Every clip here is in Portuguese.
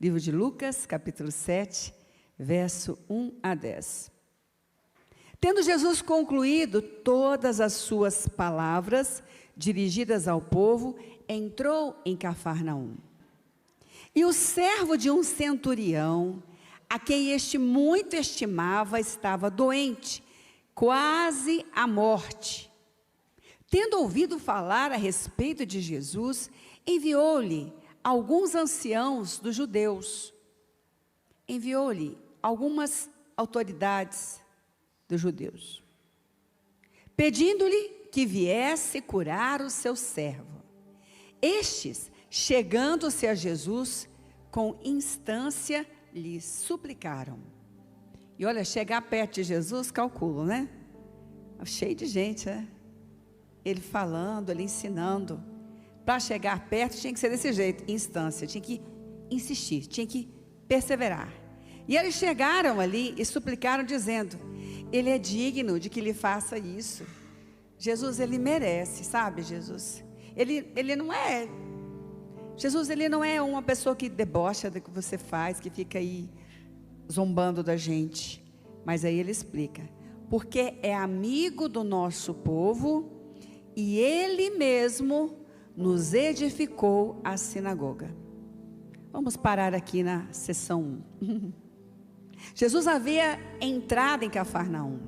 Livro de Lucas, capítulo 7, verso 1 a 10. Tendo Jesus concluído todas as suas palavras dirigidas ao povo, entrou em Cafarnaum. E o servo de um centurião, a quem este muito estimava, estava doente, quase à morte. Tendo ouvido falar a respeito de Jesus, enviou-lhe alguns anciãos dos judeus. Enviou-lhe algumas autoridades dos judeus, pedindo-lhe que viesse curar o seu servo. Estes, chegando-se a Jesus, com instância, lhe suplicaram. E olha, chegar perto de Jesus, calculo, né? Cheio de gente, né? Ele falando, ele ensinando. Para chegar perto tinha que ser desse jeito, instância, tinha que insistir, tinha que perseverar. E eles chegaram ali e suplicaram dizendo: ele é digno de que lhe faça isso. Jesus, ele merece, sabe, Jesus? Ele não é... Jesus, ele não é uma pessoa que debocha do que você faz, que fica aí zombando da gente. Mas aí ele explica: porque é amigo do nosso povo e ele mesmo nos edificou a sinagoga. Vamos parar aqui na sessão 1. Jesus havia entrado em Cafarnaum.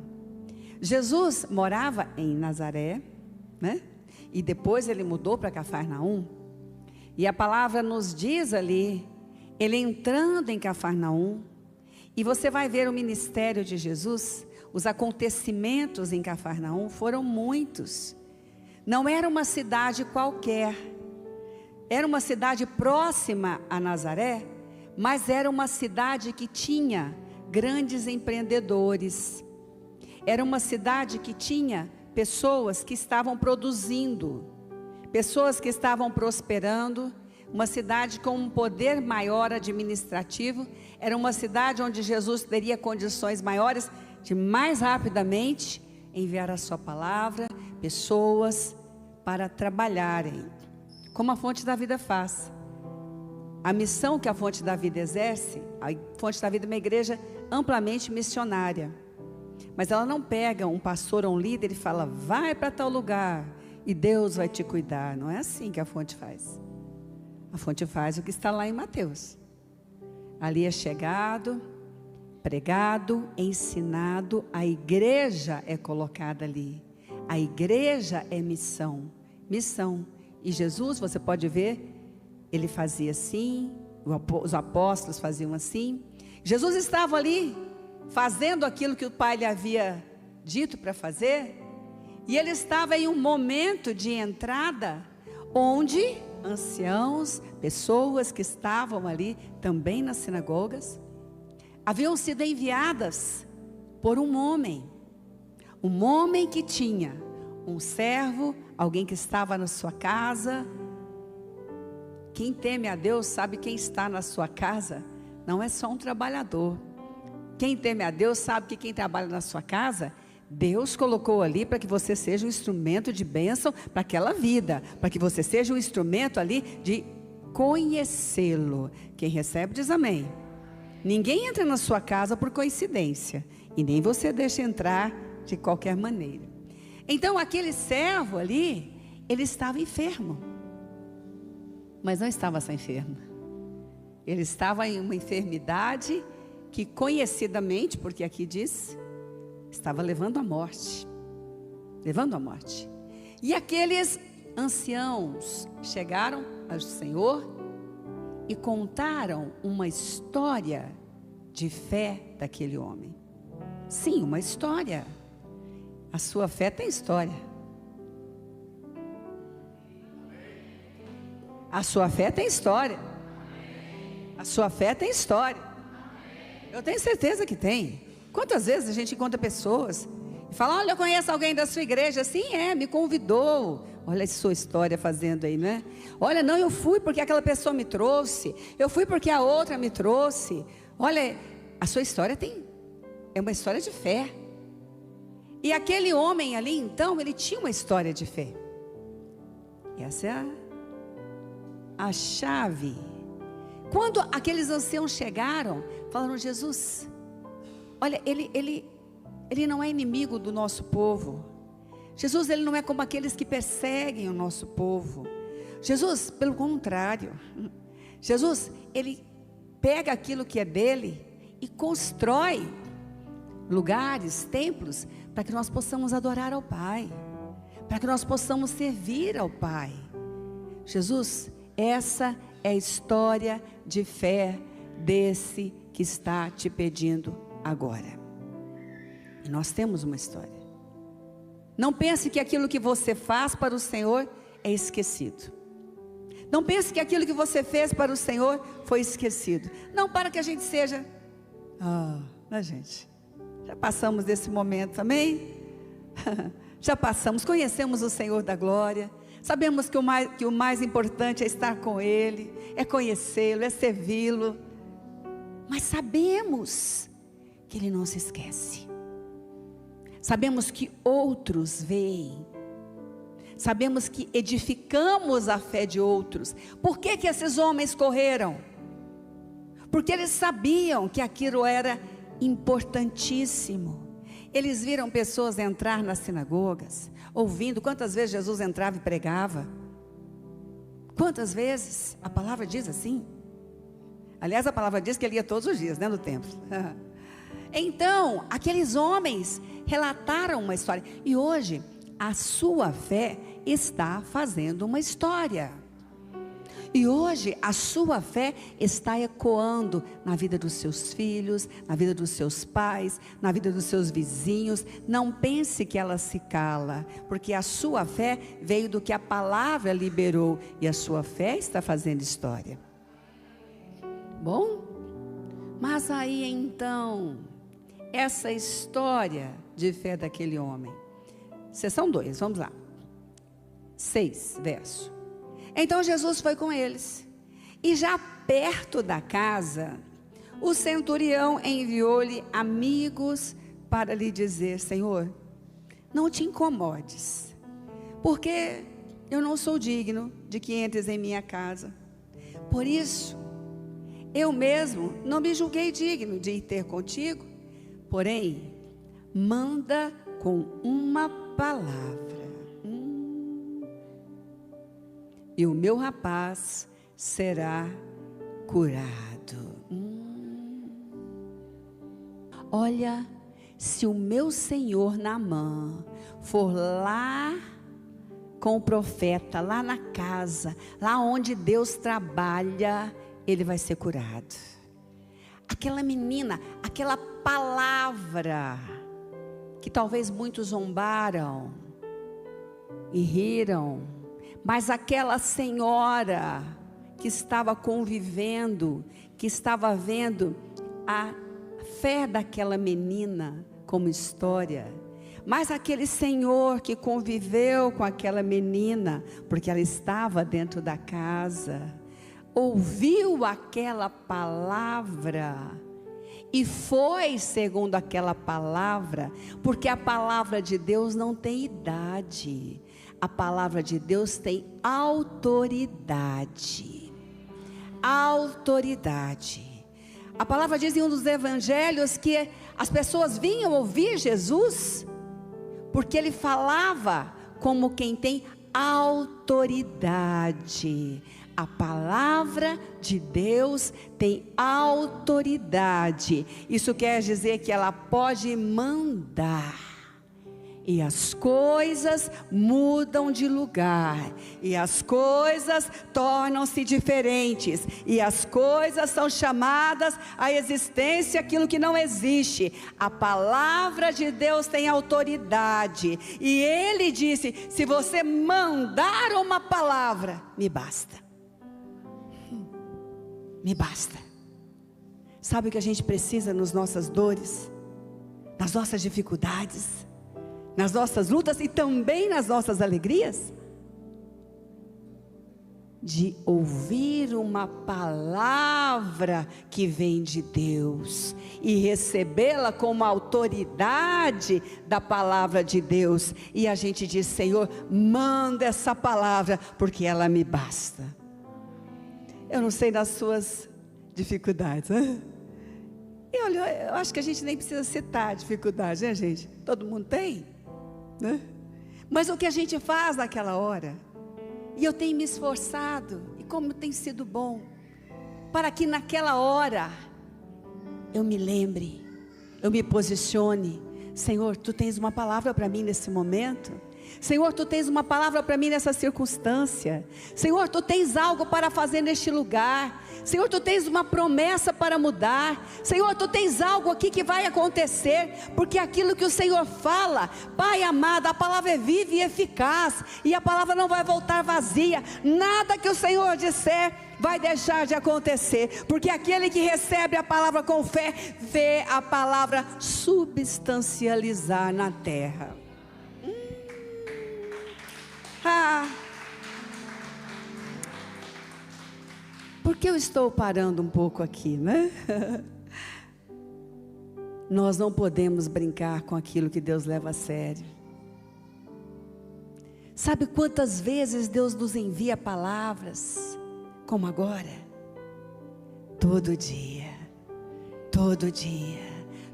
Jesus morava em Nazaré, né? E depois ele mudou para Cafarnaum. E a palavra nos diz ali, ele entrando em Cafarnaum, e você vai ver o ministério de Jesus, os acontecimentos em Cafarnaum foram muitos. Não era uma cidade qualquer, era uma cidade próxima a Nazaré, mas era uma cidade que tinha grandes empreendedores. Era uma cidade que tinha pessoas que estavam produzindo, pessoas que estavam prosperando, uma cidade com um poder maior administrativo. Era uma cidade onde Jesus teria condições maiores de mais rapidamente enviar a sua palavra, pessoas para trabalharem, como a Fonte da Vida faz. A missão que a Fonte da Vida exerce, a Fonte da Vida é uma igreja amplamente missionária, mas ela não pega um pastor ou um líder e fala: vai para tal lugar e Deus vai te cuidar. Não é assim que a Fonte faz. A Fonte faz o que está lá em Mateus. Ali é chegado, pregado, ensinado, a igreja é colocada ali. A igreja é missão. E Jesus, você pode ver, ele fazia assim, os apóstolos faziam assim. Jesus estava ali, fazendo aquilo que o Pai lhe havia dito para fazer. E ele estava em um momento de entrada, onde anciãos, pessoas que estavam ali também nas sinagogas, haviam sido enviadas por um homem que tinha um servo, alguém que estava na sua casa. Quem teme a Deus sabe quem está na sua casa não é só um trabalhador. Quem teme a Deus sabe que quem trabalha na sua casa, Deus colocou ali para que você seja um instrumento de bênção para aquela vida, para que você seja um instrumento ali de conhecê-lo. Quem recebe diz amém. Ninguém entra na sua casa por coincidência, e nem você deixa entrar de qualquer maneira. Então aquele servo ali, ele estava enfermo, mas não estava só enfermo. Ele estava em uma enfermidade que conhecidamente, porque aqui diz, estava levando à morte. E aqueles anciãos chegaram ao Senhor e contaram uma história de fé daquele homem. Sim, uma história. A sua fé tem história. A sua fé tem história. A sua fé tem história. Eu tenho certeza que tem. Quantas vezes a gente encontra pessoas e fala: olha, eu conheço alguém da sua igreja. Sim, me convidou. Olha a sua história fazendo aí, né? Olha, não, eu fui porque aquela pessoa me trouxe. Eu fui porque a outra me trouxe. Olha, a sua história é uma história de fé. E aquele homem ali, então, ele tinha uma história de fé. E essa é a chave Quando aqueles anciãos chegaram, falaram: Jesus, olha, ele não é inimigo do nosso povo. Jesus, ele não é como aqueles que perseguem o nosso povo. Jesus, pelo contrário, Jesus, ele pega aquilo que é dele e constrói lugares, templos, para que nós possamos adorar ao Pai, para que nós possamos servir ao Pai. Jesus, essa é a história de fé desse que está te pedindo agora. E nós temos uma história. Não pense que aquilo que você faz para o Senhor é esquecido. Não pense que aquilo que você fez para o Senhor foi esquecido. Não para que a gente seja... né, gente? Já passamos desse momento, amém? Já passamos, conhecemos o Senhor da glória. Sabemos que o mais importante é estar com Ele, é conhecê-lo, é servi-lo. Mas sabemos que Ele não se esquece. Sabemos que outros veem. Sabemos que edificamos a fé de outros. Por que que esses homens correram? Porque eles sabiam que aquilo era importantíssimo. Eles viram pessoas entrar nas sinagogas, ouvindo. Quantas vezes Jesus entrava e pregava? Quantas vezes? A palavra diz assim. Aliás, a palavra diz que ele ia todos os dias, né, no templo. Então, aqueles homens relataram uma história. E hoje, a sua fé está fazendo uma história. E hoje, a sua fé está ecoando na vida dos seus filhos, na vida dos seus pais, na vida dos seus vizinhos. Não pense que ela se cala, porque a sua fé veio do que a palavra liberou. E a sua fé está fazendo história. Bom, mas aí então, essa história de fé daquele homem. Seção 2, vamos lá. 6, verso. Então Jesus foi com eles, e já perto da casa, o centurião enviou-lhe amigos para lhe dizer: Senhor, não te incomodes, porque eu não sou digno de que entres em minha casa. Por isso, eu mesmo não me julguei digno de ir ter contigo, porém, manda com uma palavra. E o meu rapaz será curado. Olha, se o meu senhor Naamã for lá com o profeta, lá na casa, lá onde Deus trabalha, ele vai ser curado. Aquela menina, aquela palavra que talvez muitos zombaram e riram, mas aquela senhora que estava convivendo, que estava vendo a fé daquela menina como história, mas aquele senhor que conviveu com aquela menina, porque ela estava dentro da casa, ouviu aquela palavra e foi segundo aquela palavra, porque a palavra de Deus não tem idade. A palavra de Deus tem autoridade. Autoridade. A palavra diz em um dos evangelhos que as pessoas vinham ouvir Jesus, porque ele falava como quem tem autoridade. A palavra de Deus tem autoridade. Isso quer dizer que ela pode mandar. E as coisas mudam de lugar, e as coisas tornam-se diferentes, e as coisas são chamadas à existência aquilo que não existe. A palavra de Deus tem autoridade, e ele disse: se você mandar uma palavra, me basta. Me basta. Sabe o que a gente precisa nas nossas dores, nas nossas dificuldades, nas nossas lutas e também nas nossas alegrias? De ouvir uma palavra que vem de Deus e recebê-la como autoridade da palavra de Deus. E a gente diz: Senhor, manda essa palavra, porque ela me basta. Eu não sei nas suas dificuldades, né? E olha, eu acho que a gente nem precisa citar dificuldades, né, gente? Todo mundo tem, né? Mas o que a gente faz naquela hora, e eu tenho me esforçado, e como tem sido bom, para que naquela hora, eu me lembre, eu me posicione. Senhor, Tu tens uma palavra para mim nesse momento. Senhor, Tu tens uma palavra para mim nessa circunstância. Senhor, Tu tens algo para fazer neste lugar. Senhor, Tu tens uma promessa para mudar. Senhor, Tu tens algo aqui que vai acontecer, porque aquilo que o Senhor fala, Pai amado, a palavra é viva e eficaz, e a palavra não vai voltar vazia. Nada que o Senhor disser vai deixar de acontecer, porque aquele que recebe a palavra com fé, vê a palavra substancializar na terra. Por que eu estou parando um pouco aqui, né? Nós não podemos brincar com aquilo que Deus leva a sério. Sabe quantas vezes Deus nos envia palavras, como agora? Todo dia, todo dia,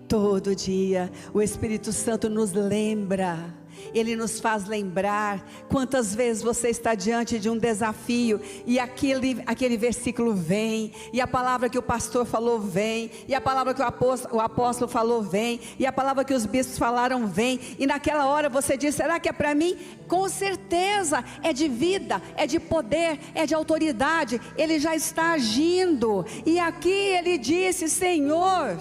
todo dia, o Espírito Santo nos lembra. Ele nos faz lembrar quantas vezes você está diante de um desafio, e aquele versículo vem, e a palavra que o pastor falou vem, e a palavra que o apóstolo falou vem, e a palavra que os bispos falaram vem, e naquela hora você diz, será que é para mim? Com certeza, é de vida, é de poder, é de autoridade, Ele já está agindo. E aqui Ele disse, Senhor,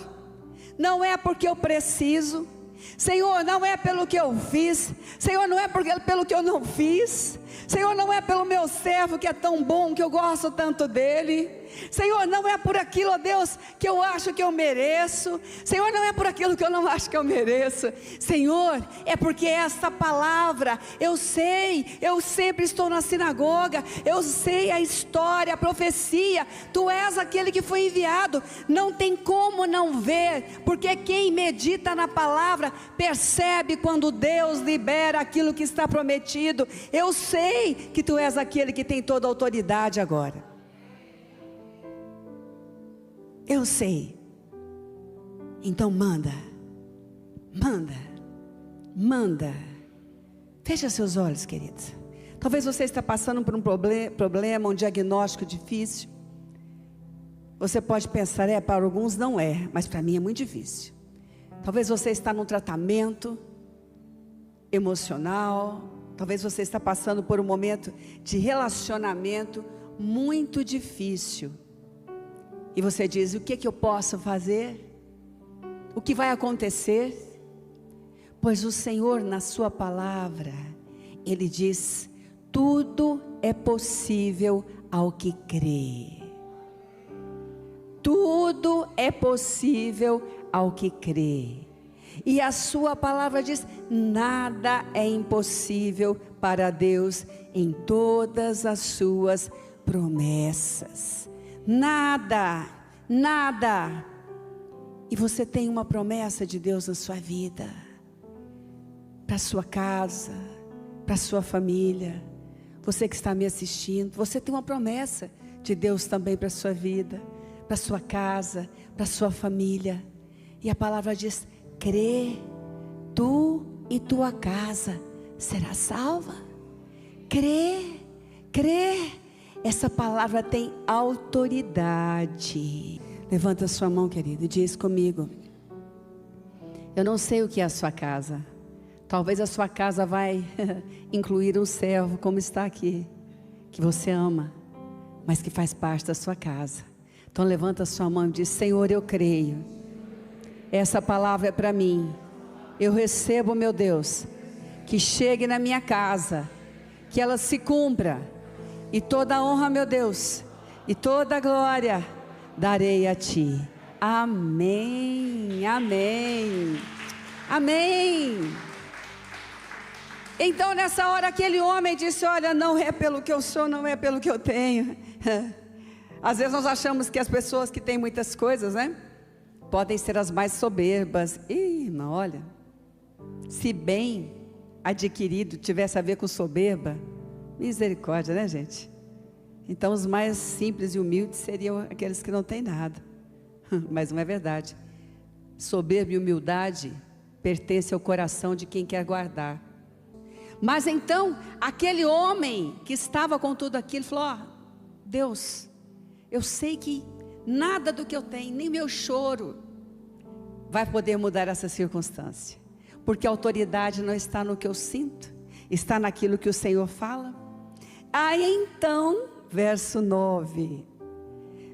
não é porque eu preciso, Senhor, não é pelo que eu fiz, Senhor, não é pelo que eu não fiz, Senhor, não é pelo meu servo que é tão bom, que eu gosto tanto dele, Senhor, não é por aquilo, ó Deus, que eu acho que eu mereço, Senhor, não é por aquilo que eu não acho que eu mereço, Senhor, é porque esta palavra, eu sei, eu sempre estou na sinagoga, eu sei a história, a profecia, Tu és aquele que foi enviado, não tem como não ver, porque quem medita na palavra, percebe quando Deus libera aquilo que está prometido. Eu sei que Tu és aquele que tem toda a autoridade agora. Eu sei. Então manda. Fecha seus olhos, queridos. Talvez você está passando por um problema, um diagnóstico difícil. Você pode pensar, para alguns não é, mas para mim é muito difícil. Talvez você está num tratamento emocional. Talvez você está passando por um momento de relacionamento muito difícil. E você diz, o que eu posso fazer? O que vai acontecer? Pois o Senhor na sua palavra, Ele diz, tudo é possível ao que crê. Tudo é possível ao que crê. E a sua palavra diz, nada é impossível para Deus em todas as suas promessas. Nada. E você tem uma promessa de Deus na sua vida, para sua casa, para sua família. Você que está me assistindo, você tem uma promessa de Deus também para sua vida, para sua casa, para sua família. E a palavra diz, crê, tu e tua casa será salva. Crê. Essa palavra tem autoridade. Levanta sua mão, querido, e diz comigo. Eu não sei o que é a sua casa. Talvez a sua casa vai incluir um servo, como está aqui, que você ama, mas que faz parte da sua casa. Então levanta sua mão e diz, Senhor, eu creio. Essa palavra é para mim. Eu recebo, meu Deus, que chegue na minha casa, que ela se cumpra. E toda a honra, meu Deus, e toda a glória darei a Ti. Amém. Então nessa hora aquele homem disse, olha, não é pelo que eu sou, não é pelo que eu tenho. Às vezes nós achamos que as pessoas que têm muitas coisas, né, podem ser as mais soberbas. Irmão, olha, se bem adquirido tivesse a ver com soberba, misericórdia, né, gente? Então os mais simples e humildes seriam aqueles que não têm nada. Mas não é verdade. Soberba e humildade pertence ao coração de quem quer guardar. Mas então, aquele homem que estava com tudo aquilo, falou: ó, Deus, eu sei que nada do que eu tenho, nem meu choro, vai poder mudar essa circunstância. Porque a autoridade não está no que eu sinto, está naquilo que o Senhor fala. Aí então, verso 9: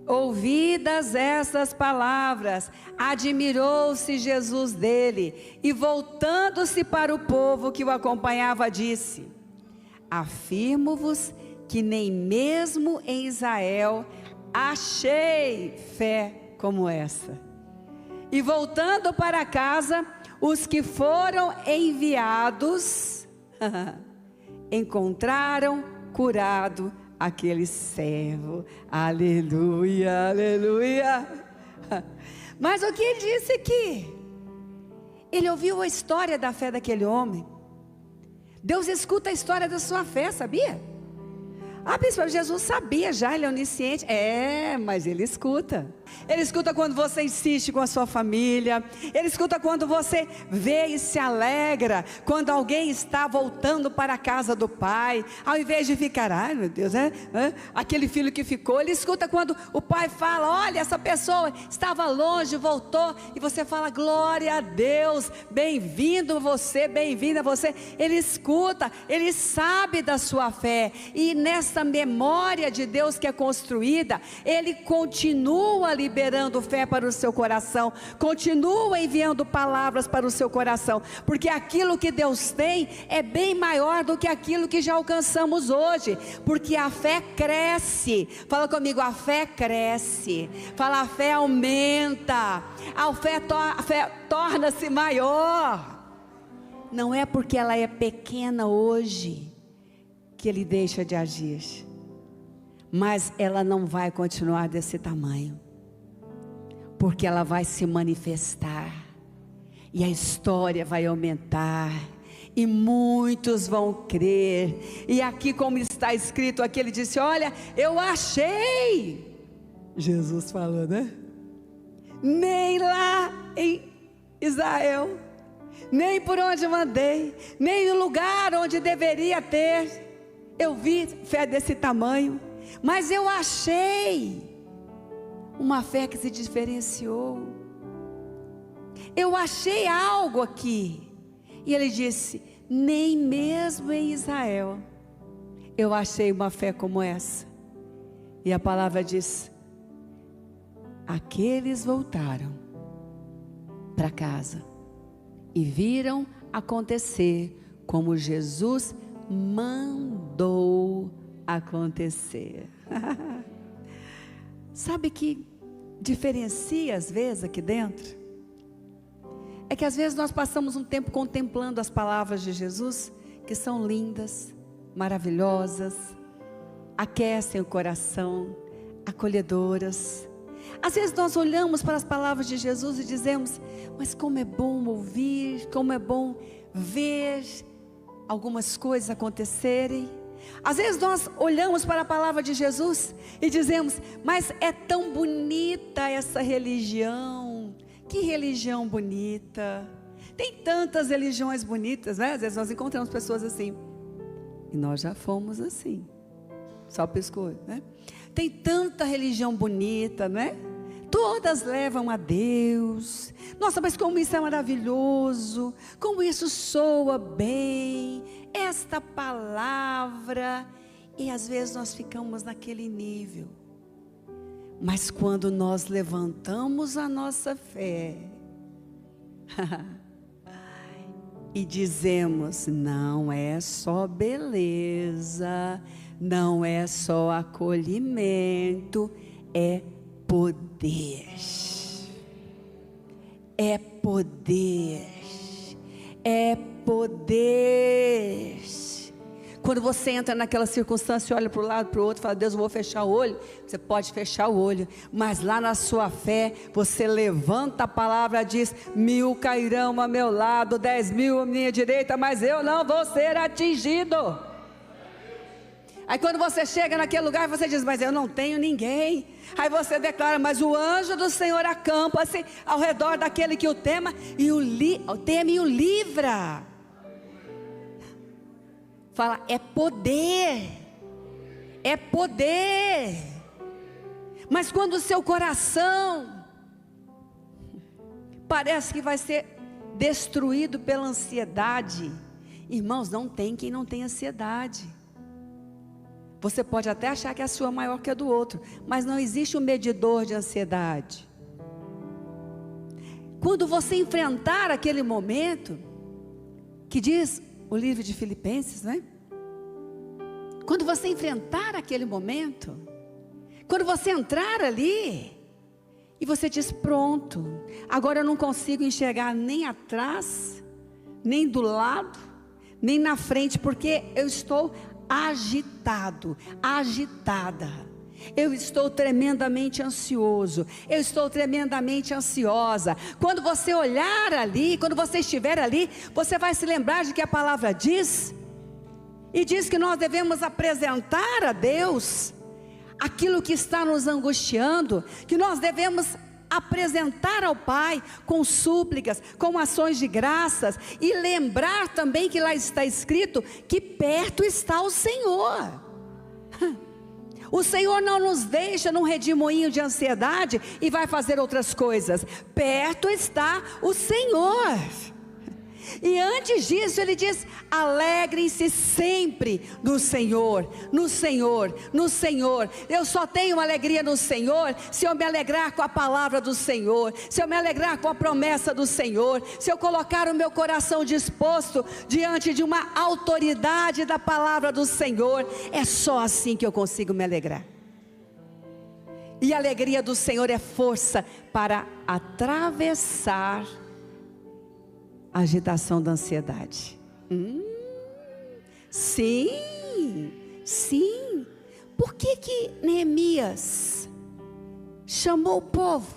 ouvidas estas palavras, admirou-se Jesus dele, e voltando-se para o povo que o acompanhava, disse: afirmo-vos que nem mesmo em Israel achei fé como essa. E voltando para casa, os que foram enviados encontraram curado aquele servo. Aleluia, aleluia. Mas o que ele disse aqui? Ele ouviu a história da fé daquele homem. Deus escuta a história da sua fé, sabia? Bispo, Jesus sabia já, ele é onisciente. Mas ele escuta. Ele escuta quando você insiste com a sua família. Ele escuta quando você vê e se alegra quando alguém está voltando para a casa do pai, ao invés de ficar, ai meu Deus, aquele filho que ficou. Ele escuta quando o pai fala: olha, essa pessoa estava longe, voltou, e você fala: glória a Deus, bem-vindo você, bem-vinda você. Ele escuta, ele sabe da sua fé, e nessa memória de Deus que é construída, ele continua liberando fé para o seu coração, continua enviando palavras para o seu coração, porque aquilo que Deus tem é bem maior do que aquilo que já alcançamos hoje, porque a fé cresce. Fala comigo: a fé cresce. Fala: a fé aumenta, a fé torna-se maior. Não é porque ela é pequena hoje que ele deixa de agir, mas ela não vai continuar desse tamanho, porque ela vai se manifestar, e a história vai aumentar, e muitos vão crer. E aqui, como está escrito aqui, ele disse: olha, eu achei, Jesus falou, né? Nem lá em Israel, nem por onde eu andei, nem no lugar onde deveria ter, eu vi fé desse tamanho, mas eu achei uma fé que se diferenciou. Eu achei algo aqui. E ele disse: nem mesmo em Israel eu achei uma fé como essa. E a palavra diz: aqueles voltaram para casa e viram acontecer como Jesus mandou acontecer. Sabe que diferencia às vezes aqui dentro? É que às vezes nós passamos um tempo contemplando as palavras de Jesus, que são lindas, maravilhosas, aquecem o coração, acolhedoras. Às vezes nós olhamos para as palavras de Jesus e dizemos: mas como é bom ouvir, como é bom ver algumas coisas acontecerem. Às vezes nós olhamos para a palavra de Jesus e dizemos: mas é tão bonita essa religião, que religião bonita. Tem tantas religiões bonitas, né? Às vezes nós encontramos pessoas assim, e nós já fomos assim, só piscou, né? Tem tanta religião bonita, né? Todas levam a Deus. Nossa, mas como isso é maravilhoso, como isso soa bem, esta palavra. E às vezes nós ficamos naquele nível. Mas quando nós levantamos a nossa fé e dizemos: não é só beleza, não é só acolhimento, é poder. É poder. É poder. Quando você entra naquela circunstância, olha para o lado, para o outro, fala: Deus, eu vou fechar o olho. Você pode fechar o olho, mas lá na sua fé, você levanta a palavra, diz: 1000 cairão a meu lado, 10.000 à minha direita, mas eu não vou ser atingido. Aí quando você chega naquele lugar, você diz, mas eu não tenho ninguém. Aí você declara, mas o anjo do Senhor acampa-se ao redor daquele que o tema e o livra. Fala, é poder. É poder. Mas quando o seu coração parece que vai ser destruído pela ansiedade, irmãos, não tem quem não tem ansiedade. Você pode até achar que a sua é maior que a do outro, mas não existe um medidor de ansiedade. Quando você enfrentar aquele momento, que diz o livro de Filipenses, né? Quando você enfrentar aquele momento, quando você entrar ali, e você diz, pronto, agora eu não consigo enxergar nem atrás, nem do lado, nem na frente, porque eu estou agitado, agitada. Eu estou tremendamente ansioso, eu estou tremendamente ansiosa. Quando você olhar ali, quando você estiver ali, você vai se lembrar de que a palavra diz, e diz que nós devemos apresentar a Deus aquilo que está nos angustiando, que nós devemos apresentar ao Pai com súplicas, com ações de graças, e lembrar também que lá está escrito que perto está o Senhor. O Senhor não nos deixa num redemoinho de ansiedade e vai fazer outras coisas. Perto está o Senhor. E antes disso ele diz, alegrem-se sempre no Senhor, no Senhor, no Senhor. Eu só tenho alegria no Senhor se eu me alegrar com a palavra do Senhor, se eu me alegrar com a promessa do Senhor, se eu colocar o meu coração disposto diante de uma autoridade da palavra do Senhor. É só assim que eu consigo me alegrar. E a alegria do Senhor é força para atravessar a agitação da ansiedade. Sim, sim. Por que Neemias chamou o povo?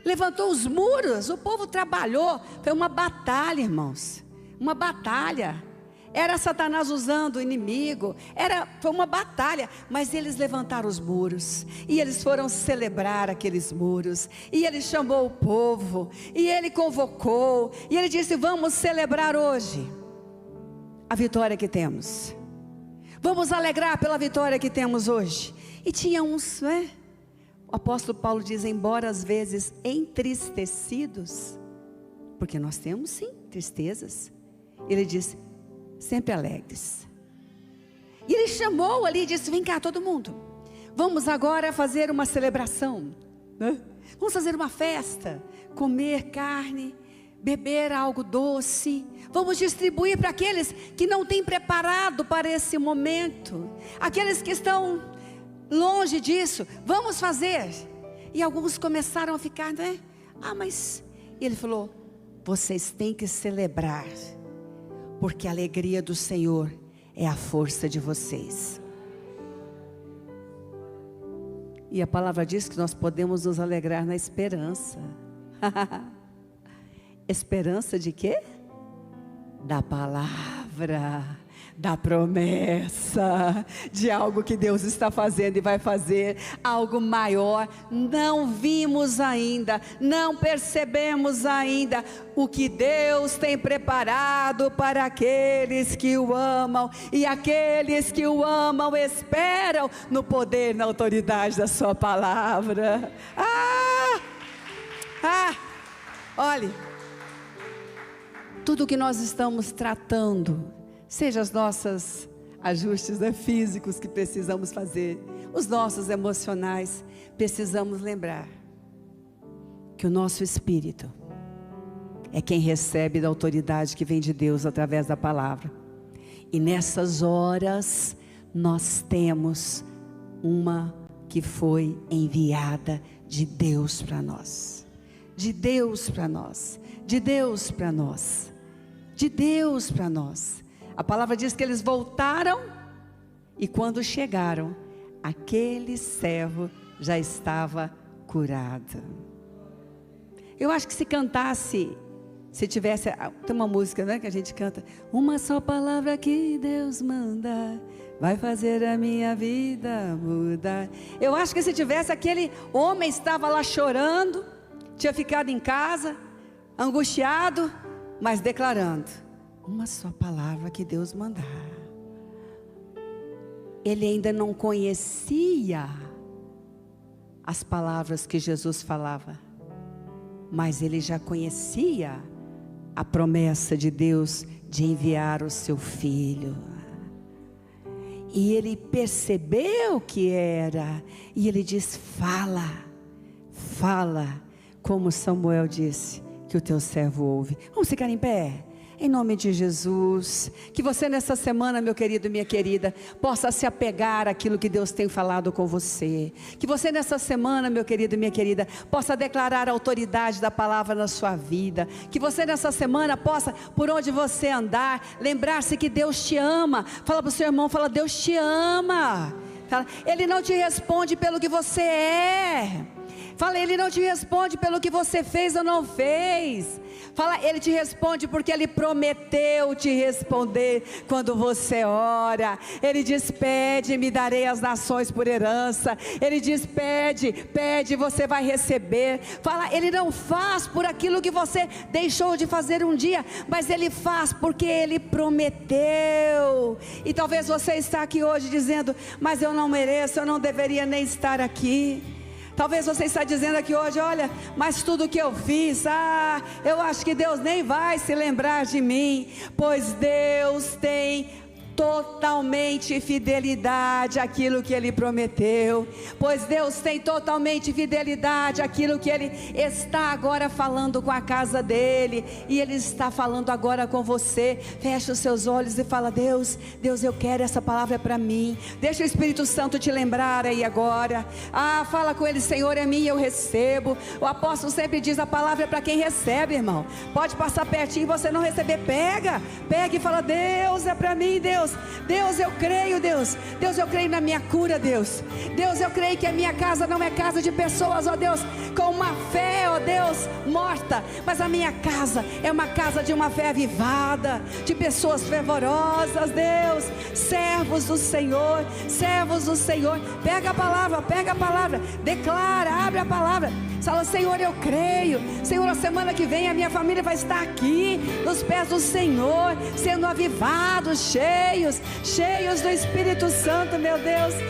Levantou os muros, o povo trabalhou. Foi uma batalha, irmãos. Uma batalha. Era Satanás usando o inimigo, foi uma batalha, mas eles levantaram os muros, e eles foram celebrar aqueles muros, e ele chamou o povo, e ele convocou, e ele disse, vamos celebrar hoje a vitória que temos, vamos alegrar pela vitória que temos hoje. E tinha uns, né? O apóstolo Paulo diz, embora às vezes entristecidos, porque nós temos sim tristezas, ele disse, sempre alegres. E ele chamou ali e disse, vem cá todo mundo, vamos agora fazer uma celebração, né? Vamos fazer uma festa, comer carne, beber algo doce, vamos distribuir para aqueles que não têm preparado para esse momento, aqueles que estão longe disso, vamos fazer. E alguns começaram a ficar, né? Mas ele falou, vocês têm que celebrar, porque a alegria do Senhor é a força de vocês. E a palavra diz que nós podemos nos alegrar na esperança. Esperança de quê? Da palavra, da promessa, de algo que Deus está fazendo e vai fazer, algo maior. Não vimos ainda, não percebemos ainda o que Deus tem preparado para aqueles que o amam, e aqueles que o amam esperam no poder, na autoridade da sua palavra. Olhe, tudo que nós estamos tratando, seja os nossos ajustes físicos que precisamos fazer, os nossos emocionais, precisamos lembrar que o nosso espírito é quem recebe da autoridade que vem de Deus através da palavra. E nessas horas nós temos uma que foi enviada de Deus para nós, de Deus para nós, de Deus para nós, de Deus para nós. A palavra diz que eles voltaram, e quando chegaram, aquele servo já estava curado. Eu acho que se cantasse Se tivesse, tem uma música, né, que a gente canta, uma só palavra que Deus manda, vai fazer a minha vida mudar. Eu acho que se tivesse, aquele homem estava lá chorando, tinha ficado em casa, angustiado, mas declarando, uma só palavra que Deus mandar. Ele ainda não conhecia as palavras que Jesus falava, mas ele já conhecia a promessa de Deus de enviar o seu filho. E ele percebeu que era, e ele diz, fala, como Samuel disse, que o teu servo ouve. Vamos ficar em pé? Em nome de Jesus, que você nessa semana, meu querido e minha querida, possa se apegar àquilo que Deus tem falado com você. Que você nessa semana, meu querido e minha querida, possa declarar a autoridade da palavra na sua vida. Que você nessa semana possa, por onde você andar, lembrar-se que Deus te ama. Fala para o seu irmão, fala, Deus te ama. Fala, Ele não te responde pelo que você é. Fala, Ele não te responde pelo que você fez ou não fez. Fala, Ele te responde porque Ele prometeu te responder quando você ora. Ele diz, pede, me darei as nações por herança. Ele diz, pede, você vai receber. Fala, Ele não faz por aquilo que você deixou de fazer um dia, mas Ele faz porque Ele prometeu. E talvez você está aqui hoje dizendo, mas eu não mereço, eu não deveria nem estar aqui. Talvez você está dizendo aqui hoje, olha, mas tudo que eu fiz, eu acho que Deus nem vai se lembrar de mim, pois Deus tem totalmente fidelidade àquilo que Ele prometeu, pois Deus tem totalmente fidelidade àquilo que Ele está agora falando com a casa dEle, e Ele está falando agora com você. Fecha os seus olhos e fala, Deus, eu quero, essa palavra para mim. Deixa o Espírito Santo te lembrar aí agora. Fala com Ele, Senhor, é minha, eu recebo. O apóstolo sempre diz, a palavra é para quem recebe, irmão. Pode passar pertinho e você não receber, pega e fala, Deus, é para mim, Deus, eu creio, Deus, eu creio na minha cura, Deus, eu creio que a minha casa não é casa de pessoas, ó Deus, com uma fé, ó Deus, morta, mas a minha casa é uma casa de uma fé avivada, de pessoas fervorosas, Deus, servos do Senhor, pega a palavra, declara, abre a palavra, fala, Senhor, eu creio, Senhor, a semana que vem a minha família vai estar aqui, nos pés do Senhor, sendo avivados, cheios do Espírito Santo, meu Deus.